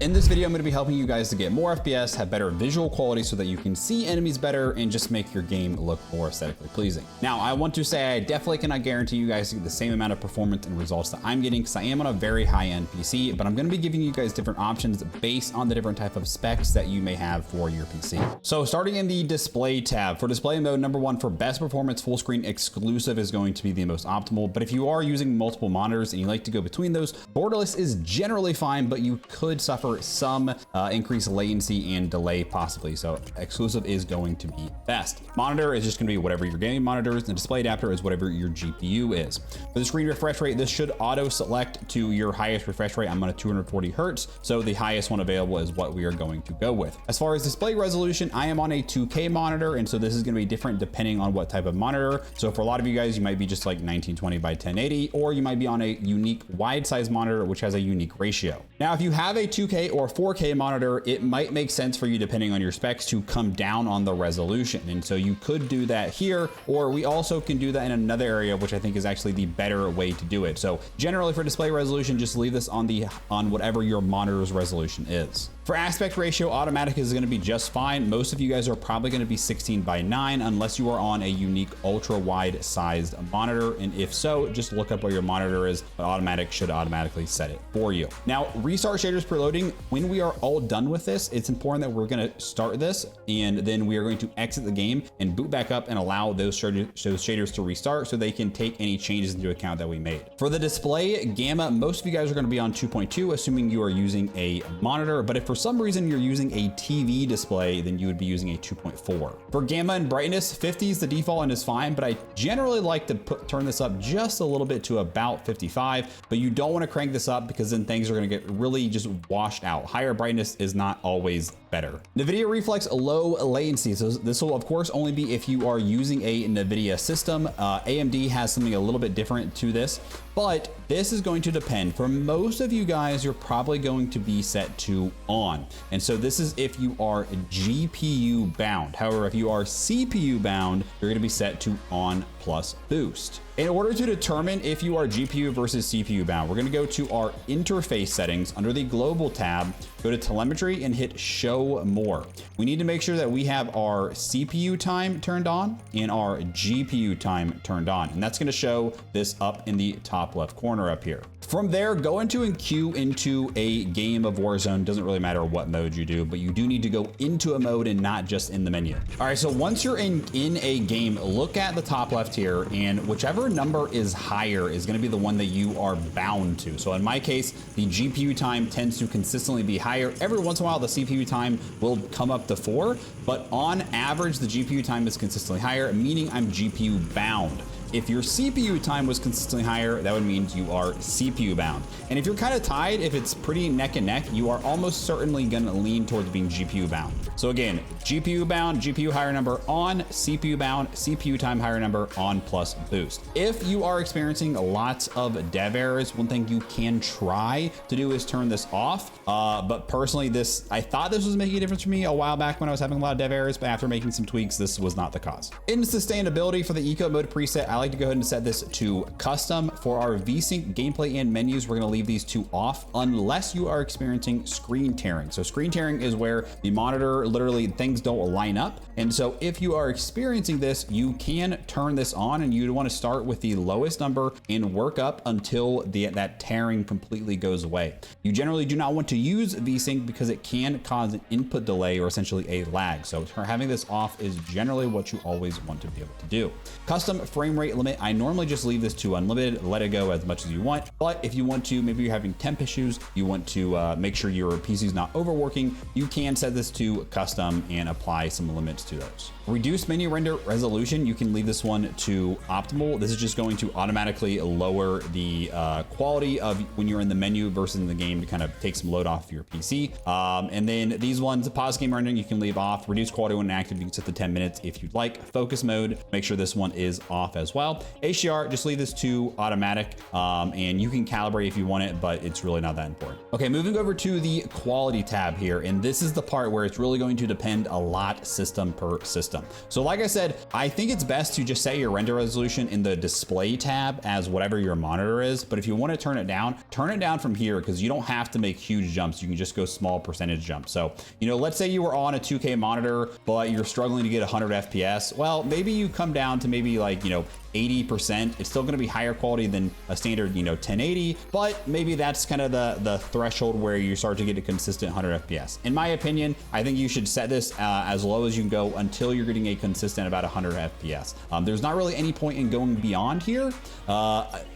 In this video, I'm going to be helping you guys to get more FPS, have better visual quality so that you can see enemies better and just make your game look more aesthetically pleasing. Now, I want to say I definitely cannot guarantee you guys to get the same amount of performance and results that I'm getting because I am on a very high-end PC, but I'm going to be giving you guys different options based on the different type of specs that you may have for your PC. So starting in the display tab, for display mode, number one, for best performance, full screen exclusive is going to be the most optimal, but if you are using multiple monitors and you like to go between those, borderless is generally fine, but you could suffer some increased latency and delay possibly. So exclusive is going to be best. Monitor is just going to be whatever your gaming monitor is, and the display adapter is whatever your GPU is. For the screen refresh rate, this should auto select to your highest refresh rate. I'm on a 240 Hertz, so the highest one available is what we are going to go with. As far as display resolution, I am on a 2K monitor, and so this is going to be different depending on what type of monitor. So for a lot of you guys, you might be just like 1920 by 1080, or you might be on a unique wide size monitor, which has a unique ratio. Now, if you have a 2K or 4K monitor, it might make sense for you, depending on your specs, to come down on the resolution. And so you could do that here, or we also can do that in another area, which I think is actually the better way to do it. So generally for display resolution, just leave this on whatever your monitor's resolution is. For aspect ratio, automatic is going to be just fine. Most of you guys are probably going to be 16 by 9 unless you are on a unique ultra wide sized monitor. And if so, just look up what your monitor is, but automatic should automatically set it for you. Now, restart shaders preloading. When we are all done with this, it's important that we're going to start this and then we are going to exit the game and boot back up and allow those shaders to restart so they can take any changes into account that we made. For the display gamma, most of you guys are going to be on 2.2, assuming you are using a monitor, but if for some reason you're using a TV display, then you would be using a 2.4. For gamma and brightness, 50 is the default and is fine, but I generally like to turn this up just a little bit to about 55, but you don't want to crank this up because then things are going to get really just washed out. Higher brightness is not always better. NVIDIA Reflex low latency. So this will of course only be if you are using a NVIDIA system. AMD has something a little bit different to this, but this is going to depend. For most of you guys, you're probably going to be set to on. And so this is if you are GPU bound. However, if you are CPU bound, you're going to be set to on plus boost. In order to determine if you are GPU versus CPU bound, we're going to go to our interface settings under the global tab, go to telemetry and hit show more. We need to make sure that we have our CPU time turned on and our GPU time turned on. And that's going to show this up in the top left corner up here. From there, go into and queue into a game of Warzone. Doesn't really matter what mode you do, but you do need to go into a mode and not just in the menu. All right, so once you're in a game, look at the top left here, and whichever number is higher is gonna be the one that you are bound to. So in my case, the GPU time tends to consistently be higher. Every once in a while, the CPU time will come up to 4, but on average, the GPU time is consistently higher, meaning I'm GPU bound. If your CPU time was consistently higher, that would mean you are CPU bound. And if you're kind of tied, if it's pretty neck and neck, you are almost certainly gonna lean towards being GPU bound. So again, GPU bound, GPU higher number on, CPU bound, CPU time higher number on plus boost. If you are experiencing lots of dev errors, one thing you can try to do is turn this off. But personally, I thought this was making a difference for me a while back when I was having a lot of dev errors, but after making some tweaks, this was not the cause. In sustainability, for the eco mode preset, I like to go ahead and set this to custom. For our VSync gameplay and menus, we're going to leave these two off unless you are experiencing screen tearing. So screen tearing is where the monitor, literally things don't line up. And so if you are experiencing this, you can turn this on, and you'd want to start with the lowest number and work up until that tearing completely goes away. You generally do not want to use VSync because it can cause an input delay or essentially a lag. So having this off is generally what you always want to be able to do. Custom frame rate limit, I normally just leave this to unlimited, let it go as much as you want. But if you want to, maybe you're having temp issues, you want to make sure your PC is not overworking, you can set this to custom and apply some limits to those. Reduce menu render resolution, you can leave this one to optimal. This is just going to automatically lower the quality of when you're in the menu versus in the game to kind of take some load off of your PC. And then these ones, pause game rendering, you can leave off. Reduce quality when active, you can set to 10 minutes if you'd like. Focus mode, make sure this one is off as well. well. HDR, just leave this to automatic, and you can calibrate if you want it, but it's really not that important. Okay, moving over to the quality tab here, and this is the part where it's really going to depend a lot system per system. So like I said, I think it's best to just set your render resolution in the display tab as whatever your monitor is, but if you want to turn it down from here, because you don't have to make huge jumps. You can just go small percentage jumps. So, you know, let's say you were on a 2K monitor, but you're struggling to get 100 FPS. Well, maybe you come down to maybe like, you know, 80%. It's still going to be higher quality than a standard, you know, 1080, but maybe that's kind of the threshold where you start to get a consistent 100 FPS. In my opinion, I think you should set this as low as you can go until you're getting a consistent about 100 FPS. There's not really any point in going beyond here,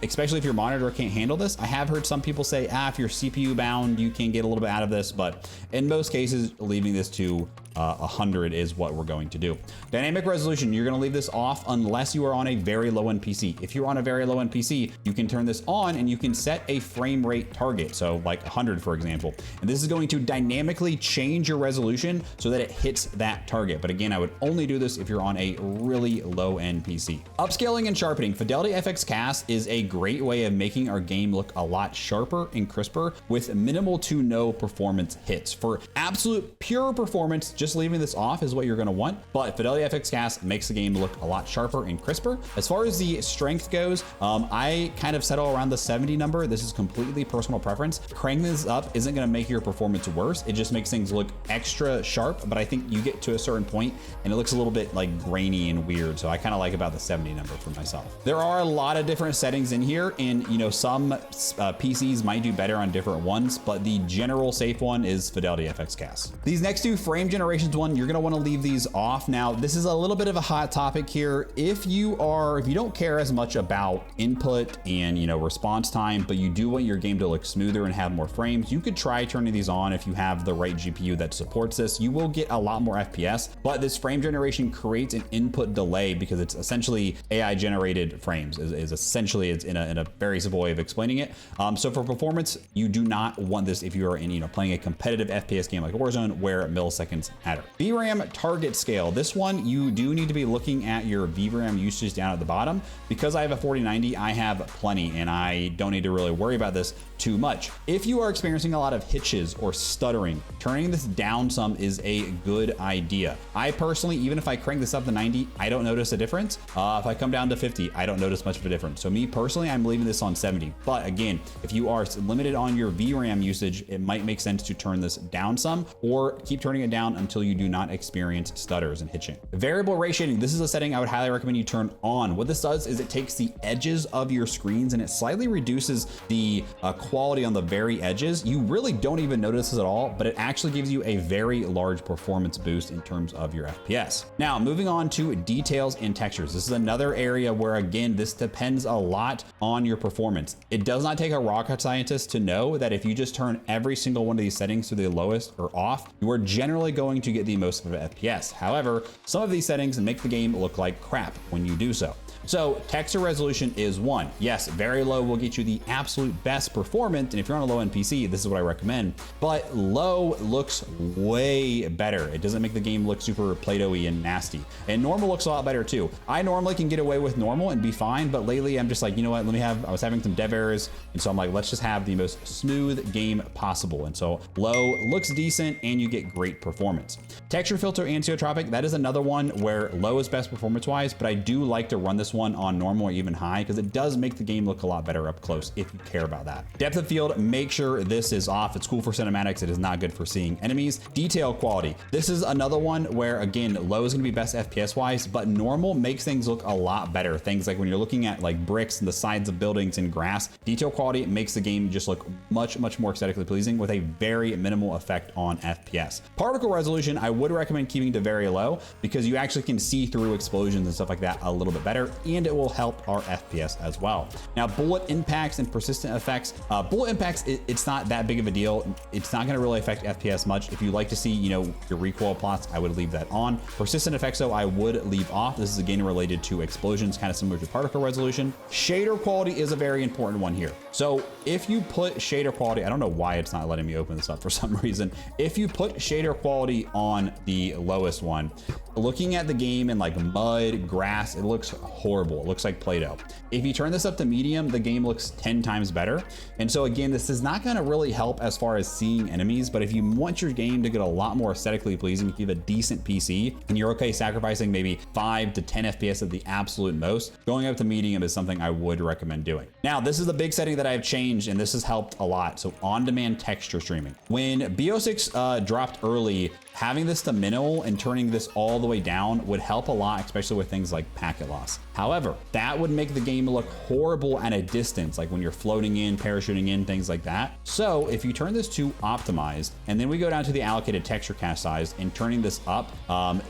especially if your monitor can't handle this. I have heard some people say, if you're CPU bound, you can get a little bit out of this, but in most cases, leaving this to 100 is what we're going to do. Dynamic resolution, you're going to leave this off unless you are on a very low end PC. If you're on a very low end PC, you can turn this on and you can set a frame rate target. So like 100, for example, and this is going to dynamically change your resolution so that it hits that target. But again, I would only do this if you're on a really low end PC. Upscaling and sharpening. Fidelity FX Cast is a great way of making our game look a lot sharper and crisper with minimal to no performance hits. For absolute pure performance, just leaving this off is what you're going to want, but Fidelity FX Cast makes the game look a lot sharper and crisper. As far as the strength goes, I kind of settle around the 70 number. This is completely personal preference. Cranking this up isn't going to make your performance worse. It just makes things look extra sharp, but I think you get to a certain point and it looks a little bit like grainy and weird. So I kind of like about the 70 number for myself. There are a lot of different settings in here, and you know, some PCs might do better on different ones, but the general safe one is Fidelity FX Cast. These next two, frame generations one, you're going to want to leave these off. Now, this is a little bit of a hot topic here. If you don't care as much about input and, you know, response time, but you do want your game to look smoother and have more frames, you could try turning these on if you have the right GPU that supports this. You will get a lot more FPS, but this frame generation creates an input delay because it's essentially AI generated frames is essentially, it's in a very simple way of explaining it. So for performance, you do not want this if you are in, you know, playing a competitive FPS game like Warzone where milliseconds matter. VRAM target scale. This one, you do need to be looking at your VRAM usage down at the bottom. Because I have a 4090, I have plenty and I don't need to really worry about this too much. If you are experiencing a lot of hitches or stuttering, turning this down some is a good idea. I personally, even if I crank this up to 90, I don't notice a difference. If I come down to 50, I don't notice much of a difference. So me personally, I'm leaving this on 70. But again, if you are limited on your VRAM usage, it might make sense to turn this down some or keep turning it down until you do not experience stutters and hitching. Variable ray shading. This is a setting I would highly recommend you turn on. What this does is it takes the edges of your screens and it slightly reduces the quality on the very edges. You really don't even notice this at all, but it actually gives you a very large performance boost in terms of your FPS. Now, moving on to details and textures. This is another area where, again, this depends a lot on your performance. It does not take a rocket scientist to know that if you just turn every single one of these settings to the lowest or off, you are generally going to get the most of an FPS. However, some of these settings make the game look like crap when you do so. So texture resolution is one. Yes, very low will get you the absolute best performance. And if you're on a low end PC, this is what I recommend, but low looks way better. It doesn't make the game look super Play-Doh-y and nasty. And normal looks a lot better too. I normally can get away with normal and be fine, but lately I'm just like, you know what, I was having some dev errors. And so I'm like, let's just have the most smooth game possible. And so low looks decent and you get great performance. Texture filter anisotropic, that is another one where low is best performance wise, but I do like to run this one on normal or even high because it does make the game look a lot better up close if you care about that. Depth of field, make sure this is off. It's cool for cinematics. It is not good for seeing enemies. Detail quality. This is another one where, again, low is going to be best FPS wise, but normal makes things look a lot better. Things like when you're looking at like bricks and the sides of buildings and grass, detail quality makes the game just look much more aesthetically pleasing with a very minimal effect on FPS. Particle resolution, I would recommend keeping to very low because you actually can see through explosions and stuff like that a little bit better, and it will help our FPS as well. Now, bullet impacts and persistent effects. Bullet impacts, it's not that big of a deal. It's not going to really affect FPS much. If you like to see, you know, your recoil plots, I would leave that on. Persistent effects, though, I would leave off. This is again related to explosions, kind of similar to particle resolution. Shader quality is a very important one here. So if you put shader quality, I don't know why it's not letting me open this up for some reason. If you put shader quality on the lowest one, looking at the game in like mud, grass, it looks horrible. horrible. It looks like Play-Doh. If you turn this up to medium, the game looks 10 times better. And so again, this is not gonna really help as far as seeing enemies, but if you want your game to get a lot more aesthetically pleasing, if you have a decent PC and you're okay sacrificing maybe 5 to 10 FPS at the absolute most, going up to medium is something I would recommend doing. Now, this is the big setting that I've changed, and this has helped a lot. So on-demand texture streaming. When BO6 dropped early, having this to minimal and turning this all the way down would help a lot, especially with things like packet loss. However, that would make the game look horrible at a distance, like when you're floating in, parachuting in, things like that. So if you turn this to optimized, and then we go down to the allocated texture cast size, and turning this up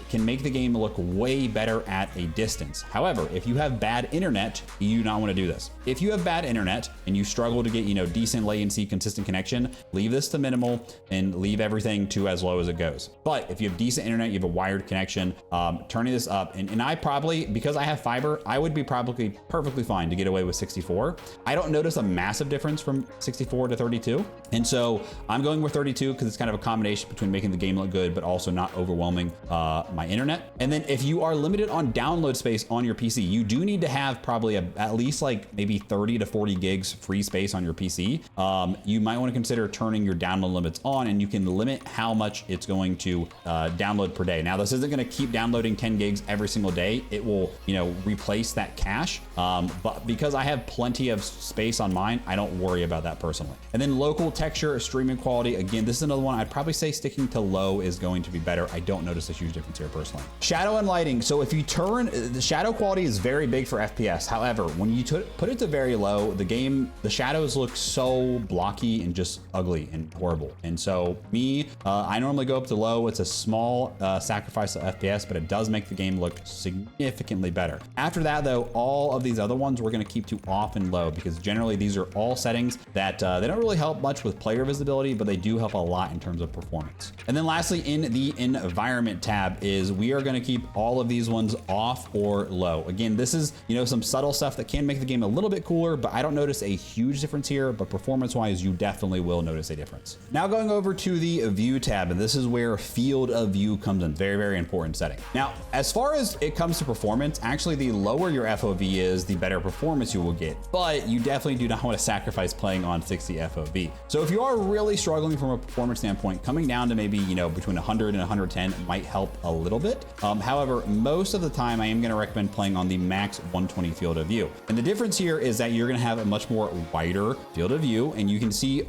can make the game look way better at a distance. However, if you have bad internet, you do not want to do this. If you have bad internet and you struggle to get, decent latency, consistent connection, leave this to minimal and leave everything to as low as it goes. But if you have decent internet, you have a wired connection, turning this up, and I probably, because I have fiber, I would be probably perfectly fine to get away with 64. I don't notice a massive difference from 64 to 32. And so I'm going with 32 because it's kind of a combination between making the game look good, but also not overwhelming my internet. And then if you are limited on download space on your PC, you do need to have probably at least like maybe 30 to 40 gigs free space on your PC. You might want to consider turning your download limits on, and you can limit how much it's going to download per day. Now, this isn't going to keep downloading 10 gigs every single day. It will, replace that cache. But because I have plenty of space on mine, I don't worry about that personally. And then local texture streaming quality. Again, this is another one I'd probably say sticking to low is going to be better. I don't notice a huge difference here personally. Shadow and lighting. So if you turn, the shadow quality is very big for FPS. However, when you put it to very low, the shadows look so blocky and just ugly and horrible. And so I normally go up to low. It's a small sacrifice of FPS, but it does make the game look significantly better. After that though, all of these other ones we're going to keep to off and low, because generally these are all settings that they don't really help much with player visibility, but they do help a lot in terms of performance. And then lastly, in the environment tab we are going to keep all of these ones off or low. Again, this is, some subtle stuff that can make the game a little bit cooler, but I don't notice a huge difference here, but performance wise, you definitely will notice a difference. Now going over to the view tab, and this is where field of view comes in. Very, very important setting. Now, as far as it comes to performance, actually the lower your FOV is, the better performance you will get, but you definitely do not want to sacrifice playing on 60 FOV. So if you are really struggling from a performance standpoint, coming down to maybe, between 100 and 110 might help a little bit. However, most of the time I am going to recommend playing on the max 120 field of view. And the difference here is that you're going to have a much more wider field of view, and you can see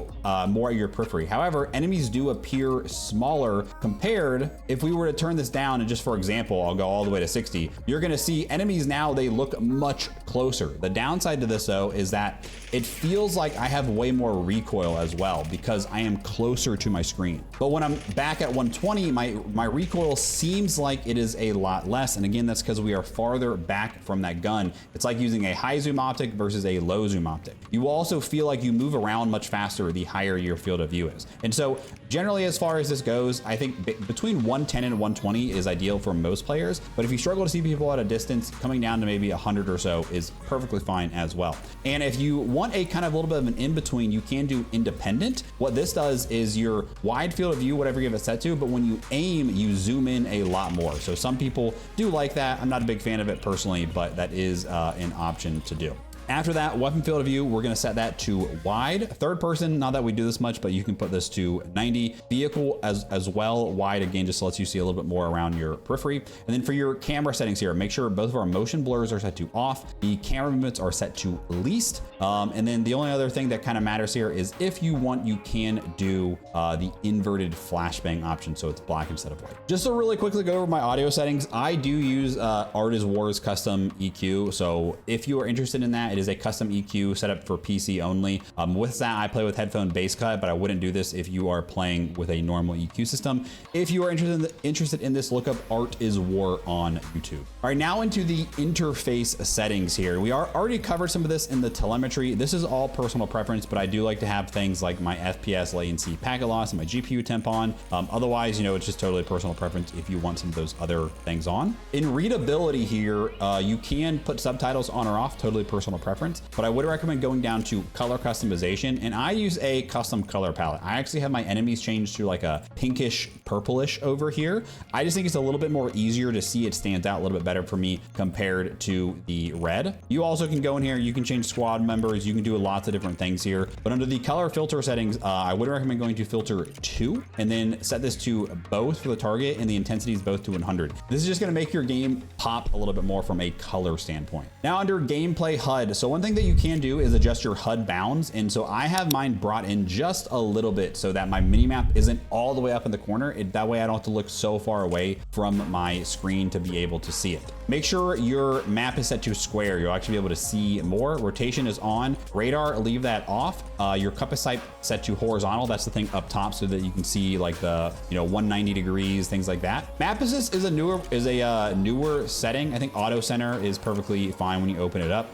more of your periphery. However, enemies do appear smaller compared, if we were to turn this down, and just for example, I'll go all the way to 60, you're going to see enemies now, they look much closer. The downside to this though is that it feels like I have way more recoil as well, because I am closer to my screen. But when I'm back at 120, my recoil seems like it is a lot less. And again, that's because we are farther back from that gun. It's like using a high zoom optic versus a low zoom optic. You will also feel like you move around much faster the higher your field of view is. And so generally, as far as this goes, I think between 110 and 120 is ideal for most players. But if you struggle to see people at a distance, coming down to maybe 100 or so is perfectly fine as well. And if you want a kind of little bit of an in-between, you can do independent. What this does is your wide field of view, whatever you have it set to, but when you aim, you zoom in a lot more. So some people do like that. I'm not a big fan of it personally, but that is an option to do. After that, weapon field of view, we're going to set that to wide. Third person, not that we do this much, but you can put this to 90. Vehicle as well, wide, again, just lets you see a little bit more around your periphery. And then for your camera settings here, make sure both of our motion blurs are set to off. The camera movements are set to least. And then the only other thing that kind of matters here is if you want, you can do the inverted flashbang option, so it's black instead of white. Just to really quickly go over my audio settings, I do use Art is War's custom EQ. So if you are interested in that, it is a custom EQ set up for PC only. With that, I play with headphone bass cut, but I wouldn't do this if you are playing with a normal EQ system. If you are interested in this, look up Art is War on YouTube. All right, now into the interface settings here. We already covered some of this in the telemetry. This is all personal preference, but I do like to have things like my FPS, latency, packet loss, and my GPU temp on. Otherwise, it's just totally personal preference if you want some of those other things on. In readability here, you can put subtitles on or off, totally personal preference, but I would recommend going down to color customization, and I use a custom color palette. I actually have my enemies changed to like a pinkish purplish over here. I just think it's a little bit more easier to see. It stands out a little bit better for me compared to the red. You also can go in here, you can change squad members, you can do lots of different things here, but under the color filter settings, I would recommend going to filter 2 and then set this to both for the target and the intensity is both to 100. This is just going to make your game pop a little bit more from a color standpoint. Now under gameplay HUD, so one thing that you can do is adjust your HUD bounds, and so I have mine brought in just a little bit so that my minimap isn't all the way up in the corner. That way I don't have to look so far away from my screen to be able to see it. Make sure your map is set to square. You'll actually be able to see more. Rotation is on. Radar, leave that off. Your compass type set to horizontal. That's the thing up top so that you can see like the 190 degrees, things like that. Map assist is a newer setting. I think auto center is perfectly fine when you open it up.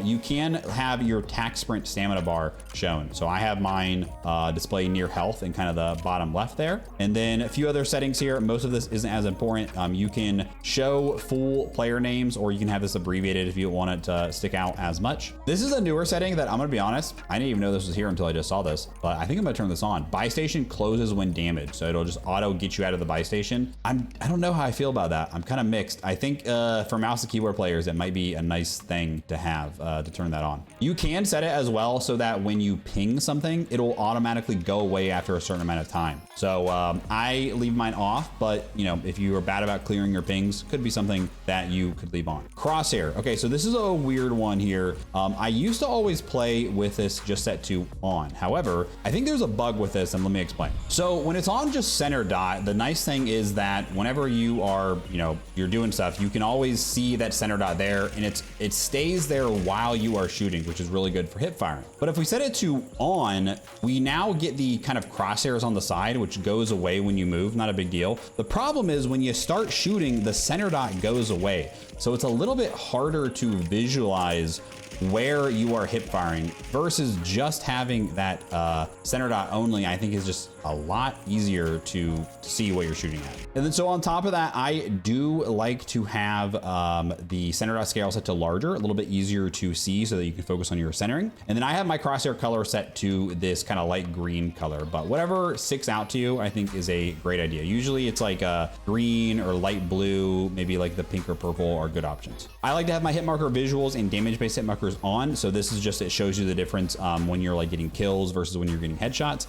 You can have your tac sprint stamina bar shown. So I have mine displayed near health in kind of the bottom left there. And then a few other settings here. Most of this isn't as important. You can show full player names, or you can have this abbreviated if you don't want it to stick out as much. This is a newer setting that I'm gonna be honest, I didn't even know this was here until I just saw this, but I think I'm gonna turn this on. Buy station closes when damaged. So it'll just auto get you out of the buy station. I don't know how I feel about that. I'm kind of mixed. I think for mouse and keyboard players, it might be a nice thing to have to turn that on. You can set it as well so that when you ping something, it'll automatically go away after a certain amount of time. So I leave mine off, but if you are bad about clearing your pings, could be something that you could leave on. Crosshair. Okay, so this is a weird one here. I used to always play with this just set to on. However, I think there's a bug with this, and let me explain. So when it's on just center dot, the nice thing is that whenever you are, you're doing stuff, you can always see that center dot there, and it stays there while you are shooting, which is really good for hip firing. But if we set it to on, we now get the kind of crosshairs on the side, which goes away when you move. Not a big deal. The problem is when you start shooting, the center dot goes away. So it's a little bit harder to visualize where you are hip firing versus just having that center dot only. I think is just a lot easier to see what you're shooting at. And then so on top of that, I do like to have the center dot scale set to larger, a little bit easier to see so that you can focus on your centering. And then I have my crosshair color set to this kind of light green color, but whatever sticks out to you, I think is a great idea. Usually it's like a green or light blue, maybe like the pink or purple are good options. I like to have my hit marker visuals and damage-based hit markers on. So this is just, it shows you the difference when you're like getting kills versus when you're getting headshots.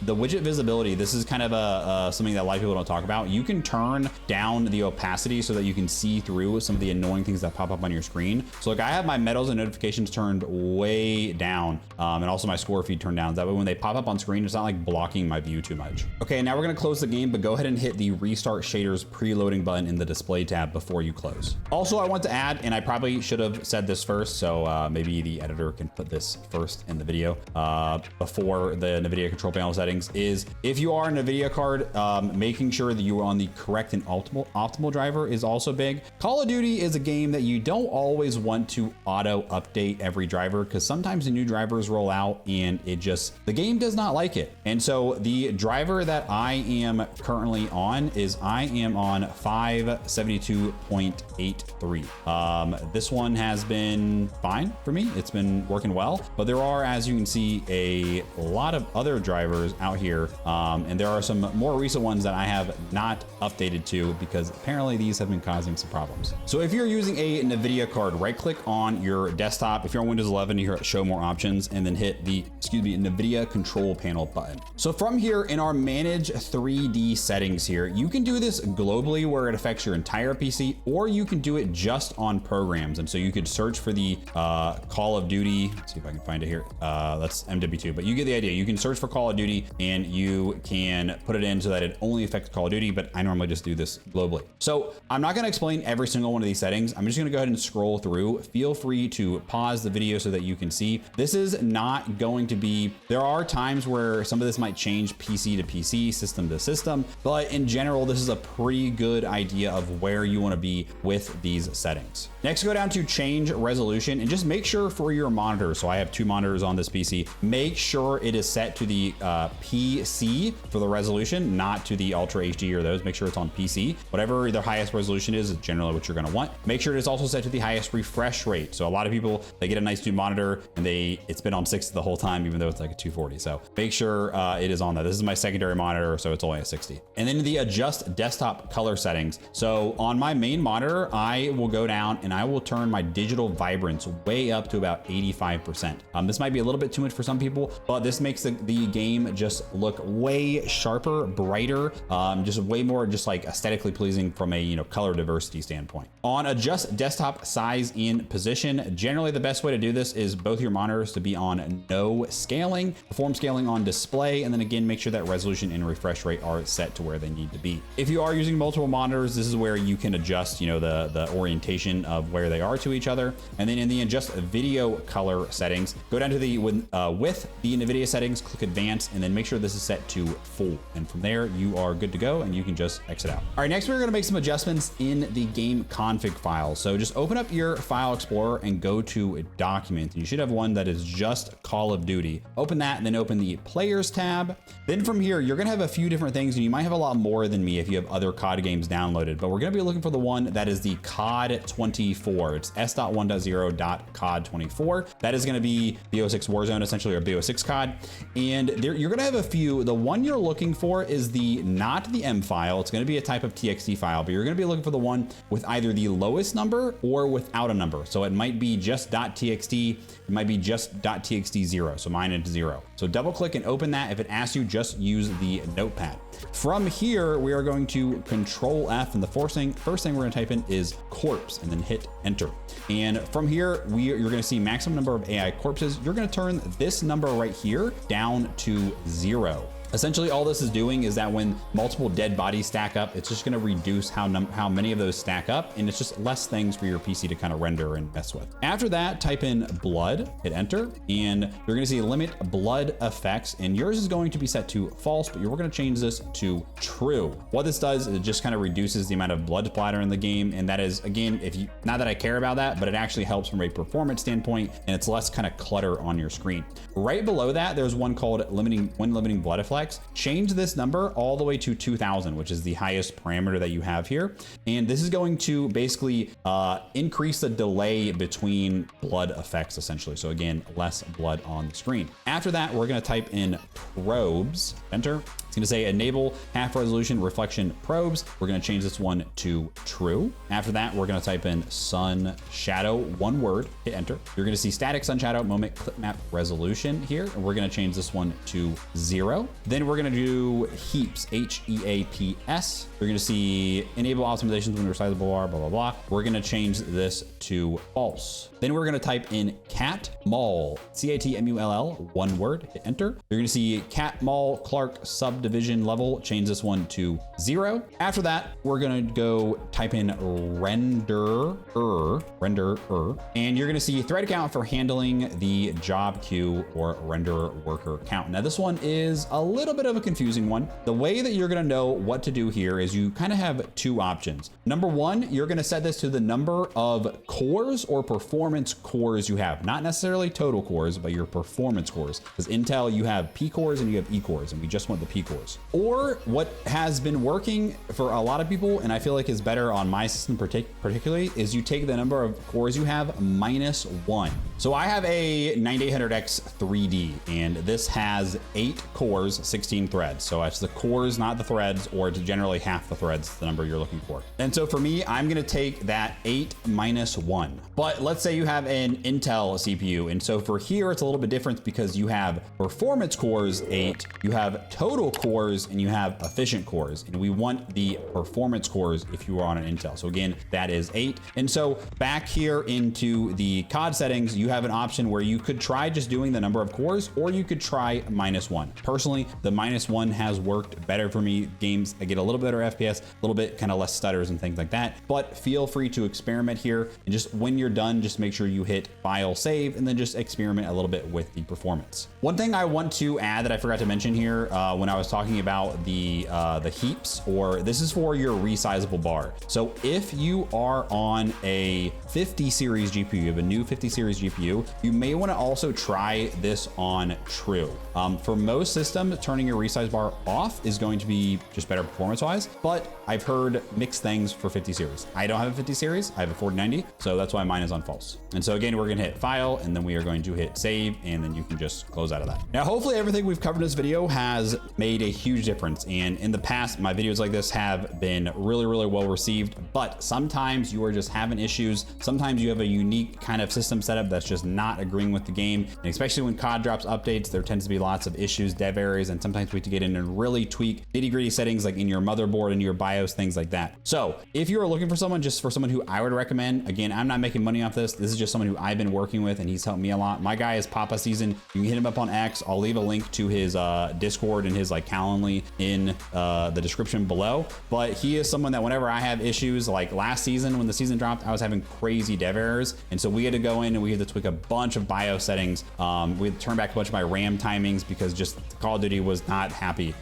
The widget visibility, this is kind of something that a lot of people don't talk about. You can turn down the opacity so that you can see through some of the annoying things that pop up on your screen. So like I have my medals and notifications turned way down, and also my score feed turned down. That way when they pop up on screen, it's not like blocking my view too much. Okay, now we're gonna close the game, but go ahead and hit the restart shaders preloading button in the display tab before you close. Also, I want to add, and I probably should have said this first, so maybe the editor can put this first in the video before the NVIDIA control panel settings, is if you are a NVIDIA card, making sure that you are on the correct and optimal driver is also big. Call of Duty is a game that you don't always want to auto update every driver, because sometimes the new drivers roll out and the game does not like it. And so the driver that I am currently on is I am on 572.83. This one has been fine for me. It's been working well, but there are, as you can see, a lot of other drivers out here. And there are some more recent ones that I have not updated to because apparently these have been causing some problems. So if you're using a NVIDIA card, right click on your desktop. If you're on Windows 11, you hit show more options and then hit the, NVIDIA control panel button. So from here in our manage 3D settings here, you can do this globally where it affects your entire PC, or you can do it just on programs. And so you could search for the Call of Duty. Let's see if I can find it here. That's MW2, but you get the idea. You can search for Call of Duty and you can put it in so that it only affects Call of Duty, but I normally just do this globally. So I'm not gonna explain every single one of these settings. I'm just gonna go ahead and scroll through. Feel free to pause the video so that you can see. This is not going to be, there are times where some of this might change PC to PC, system to system, but in general, this is a pretty good idea of where you wanna be with these settings. Next, go down to change resolution and just make sure for your monitor. So I have 2 monitors on this PC. Make sure it is set to the PC for the resolution, not to the Ultra HD or those. Make sure it's on PC. Whatever the highest resolution is generally what you're going to want. Make sure it is also set to the highest refresh rate. So a lot of people, they get a nice new monitor and it's been on 60 the whole time, even though it's like a 240. So make sure it is on that. This is my secondary monitor, so it's only a 60. And then the adjust desktop color settings. So on my main monitor, I will go down and I will turn my digital vibrance way up to about 85%. This might be a little bit too much for some people, but this makes the game just look way sharper, brighter, just way more just like aesthetically pleasing from a color diversity standpoint. On adjust desktop size and position, generally the best way to do this is both your monitors to be on no scaling, perform scaling on display, and then again make sure that resolution and refresh rate are set to where they need to be. If you are using multiple monitors, this is where you can adjust the orientation of where they are to each other. And then in the adjust video color settings, go down to the with the NVIDIA settings, click advanced, and then make sure this is set to full. And from there you are good to go and you can just exit out. All right, next we're going to make some adjustments in the game config file. So just open up your file explorer and go to documents. You should have one that is just Call of Duty. Open that and then open the players tab. Then from here, you're gonna have a few different things and you might have a lot more than me if you have other COD games downloaded, but we're gonna be looking for the one that is the COD 24. It's s.1.0.cod24. That is gonna be BO6 Warzone essentially, or BO6 COD. And you're gonna have a few. The one you're looking for is not the M file. It's gonna be a type of TXT file, but you're gonna be looking for the one with either the lowest number or without a number. So it might be just .txt, it might be just .txt0, so mine is 0. So double click and open that. If it asks you, just use the notepad. From here, we are going to Control F, and the first thing we're gonna type in is corpse, and then hit enter. And from here, you're gonna see maximum number of AI corpses. You're gonna turn this number right here down to 0. Essentially, all this is doing is that when multiple dead bodies stack up, it's just gonna reduce how many of those stack up, and it's just less things for your PC to kind of render and mess with. After that, type in blood, hit enter, and you're gonna see limit blood effects, and yours is going to be set to false, but we're gonna change this to true. What this does is it just kind of reduces the amount of blood splatter in the game, and that is, again, not that I care about that, but it actually helps from a performance standpoint, and it's less kind of clutter on your screen. Right below that, there's one called limiting blood effects. Change this number all the way to 2000, which is the highest parameter that you have here. And this is going to basically increase the delay between blood effects, essentially. So again, less blood on the screen. After that, we're gonna type in probes, enter. It's gonna say enable half resolution reflection probes. We're gonna change this one to true. After that, we're gonna type in sun shadow, one word, hit enter. You're gonna see static sun shadow moment clip map resolution here. And we're gonna change this one to 0. Then we're gonna do heaps, HEAPS. We're gonna see enable optimizations when resizable, blah, blah, blah. We're gonna change this to false. Then we're gonna type in cat mall, CATMULL, one word, hit enter. You're gonna see cat mall Clark subdivision level, change this one to 0. After that, we're gonna go type in renderer, and you're gonna see thread count for handling the job queue or renderer worker count. Now this one is a little bit of a confusing one. The way that you're gonna know what to do here is you kind of have 2 options. Number 1, you're gonna set this to the number of cores or performance cores you have, not necessarily total cores, but your performance cores. Because Intel, you have P cores and you have E cores, and we just want the P cores. Or what has been working for a lot of people, and I feel like is better on my system particularly, is you take the number of cores you have -1. So I have a 9800X 3D, and this has 8 cores, 16 threads. So it's the cores, not the threads, or it's generally half the threads, the number you're looking for. And so for me, I'm gonna take that 8 - 1. But let's say you have an Intel CPU, and so for here, it's a little bit different because you have performance cores 8, you have total cores, and you have efficient cores. And we want the performance cores if you are on an Intel. So again, that is 8. And so back here into the COD settings, you have an option where you could try just doing the number of cores, or you could try -1. Personally, the -1 has worked better for me. Games, I get a little better FPS, a little bit kind of less stutters and things like that, but feel free to experiment here. And just when you're done, just make sure you hit file save and then just experiment a little bit with the performance. One thing I want to add that I forgot to mention here when I was talking about the heaps, or this is for your resizable bar. So if you are on a 50 series GPU, you have a new 50 series GPU, you may want to also try this on true. For most systems, turning your resize bar off is going to be just better performance wise, but I've heard mixed things for 50 series. I don't have a 50 series, I have a 4090, so that's why mine is on false. And so again, we're gonna hit file and then we are going to hit save, and then you can just close out of that. Now, hopefully everything we've covered in this video has made a huge difference. And in the past, my videos like this have been really, really well received, but sometimes you are just having issues. Sometimes you have a unique kind of system setup that's just not agreeing with the game. And especially when COD drops updates, there tends to be lots of issues, dev errors, and sometimes we have to get in and really tweak nitty-gritty settings like in your motherboard and your BIOS, things like that. So if you are looking for someone, just for someone who I would recommend, again, I'm not making money off this. This is just someone who I've been working with and he's helped me a lot. My guy is Papa Season. You can hit him up on X. I'll leave a link to his Discord and his like Calendly in the description below. But he is someone that whenever I have issues, like last season when the season dropped, I was having crazy dev errors. And so we had to go in and we had to tweak a bunch of BIOS settings. We had to turn back a bunch of my RAM timings because just Call of Duty was not happy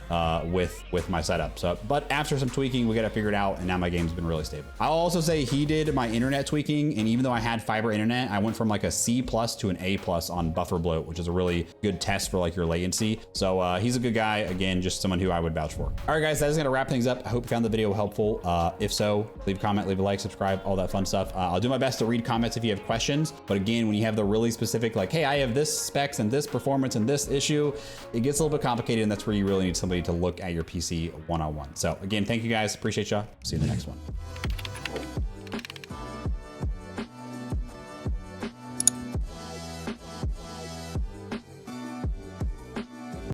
with my setup. So, but after some tweaking, we got it figured out and now my game's been really stable. I'll also say he did my internet tweaking. And even though I had fiber internet, I went from like a C+ to an A+ on buffer bloat, which is a really good test for like your latency. So he's a good guy. Again, just someone who I would vouch for. All right, guys, that is gonna wrap things up. I hope you found the video helpful. If so, leave a comment, leave a like, subscribe, all that fun stuff. I'll do my best to read comments if you have questions. But again, when you have the really specific, like, hey, I have this specs and this performance and this issue, it gets a little bit complicated, and that's where you really need somebody to look at your PC one-on-one. So again, thank you guys. Appreciate y'all. See you in the next one.